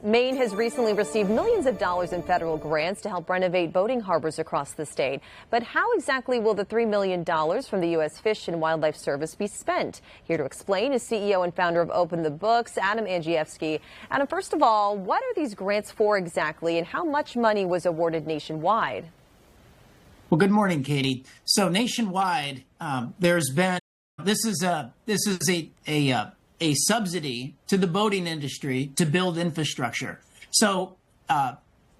Maine has recently received millions of dollars in federal grants to help renovate boating harbors across the state. But how exactly will the $3 million from the U.S. Fish and Wildlife Service be spent? Here to explain is CEO and founder of Open the Books, Adam Andrzejewski. Adam, first of all, what are these grants for exactly, and how much money was awarded nationwide? Well, good morning, Katie. So nationwide, this is a subsidy to the boating industry to build infrastructure. So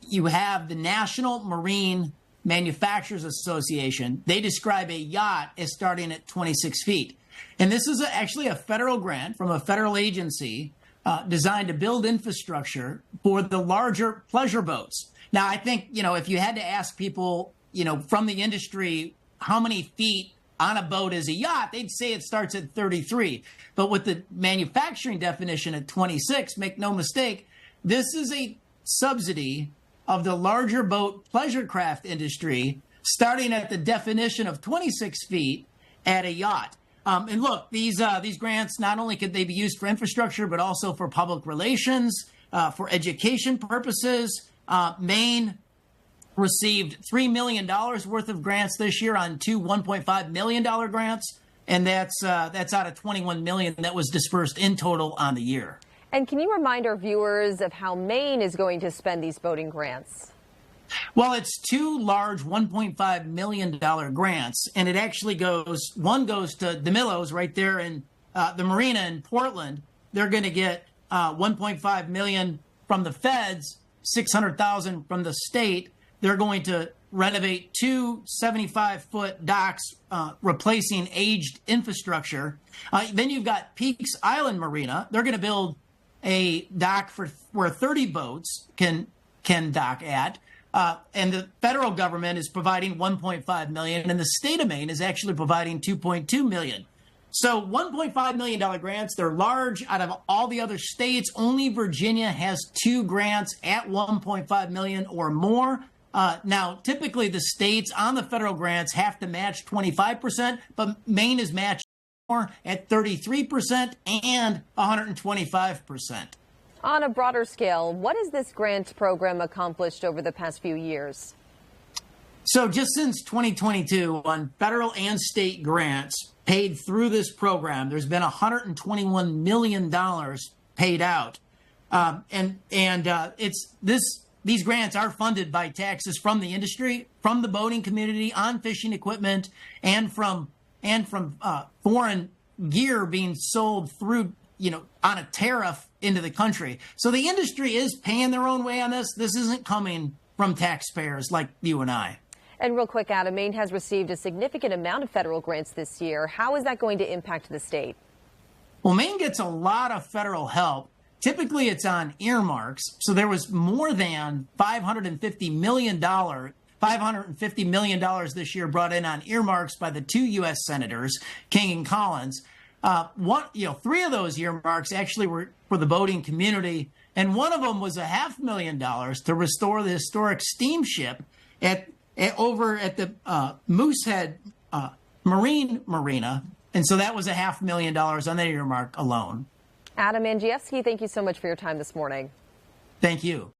you have the National Marine Manufacturers Association. They describe a yacht as starting at 26 feet. And this is actually a federal grant from a federal agency designed to build infrastructure for the larger pleasure boats. Now, I think, if you had to ask people, from the industry, how many feet on a boat is a yacht, they'd say it starts at 33. But with the manufacturing definition at 26, make no mistake, this is a subsidy of the larger boat pleasure craft industry, starting at the definition of 26 feet at a yacht. And look, these grants, not only could they be used for infrastructure, but also for public relations, for education purposes. Maine received $3 million worth of grants this year on two $1.5 million grants, and that's out of $21 million that was dispersed in total on the year. And can you remind our viewers of how Maine is going to spend these boating grants? Well, it's two large $1.5 million grants, and it actually one goes to DeMillo's right there in the marina in Portland. They're going to get $1.5 million from the feds, $600,000 from the state. They're going to renovate two 75-foot docks, replacing aged infrastructure. Then you've got Peaks Island Marina. They're going to build a dock where 30 boats can dock at. And the federal government is providing $1.5 million, and the state of Maine is actually providing $2.2 million. So $1.5 million grants, they're large. Out of all the other states, only Virginia has two grants at $1.5 million or more. Now, typically the states on the federal grants have to match 25%, but Maine is matching more at 33% and 125%. On a broader scale, what has this grant program accomplished over the past few years? So just since 2022, on federal and state grants paid through this program, there's been $121 million paid out. These grants are funded by taxes from the industry, from the boating community on fishing equipment, and from foreign gear being sold through, on a tariff into the country. So the industry is paying their own way on this. This isn't coming from taxpayers like you and I. And real quick, Adam, Maine has received a significant amount of federal grants this year. How is that going to impact the state? Well, Maine gets a lot of federal help. Typically, it's on earmarks. So there was more than $550 million this year brought in on earmarks by the two U.S. senators, King and Collins. Three of those earmarks actually were for the boating community, and one of them was $500,000 to restore the historic steamship over at the Moosehead Marine Marina, and so that was $500,000 on that earmark alone. Adam Andrzejewski, thank you so much for your time this morning. Thank you.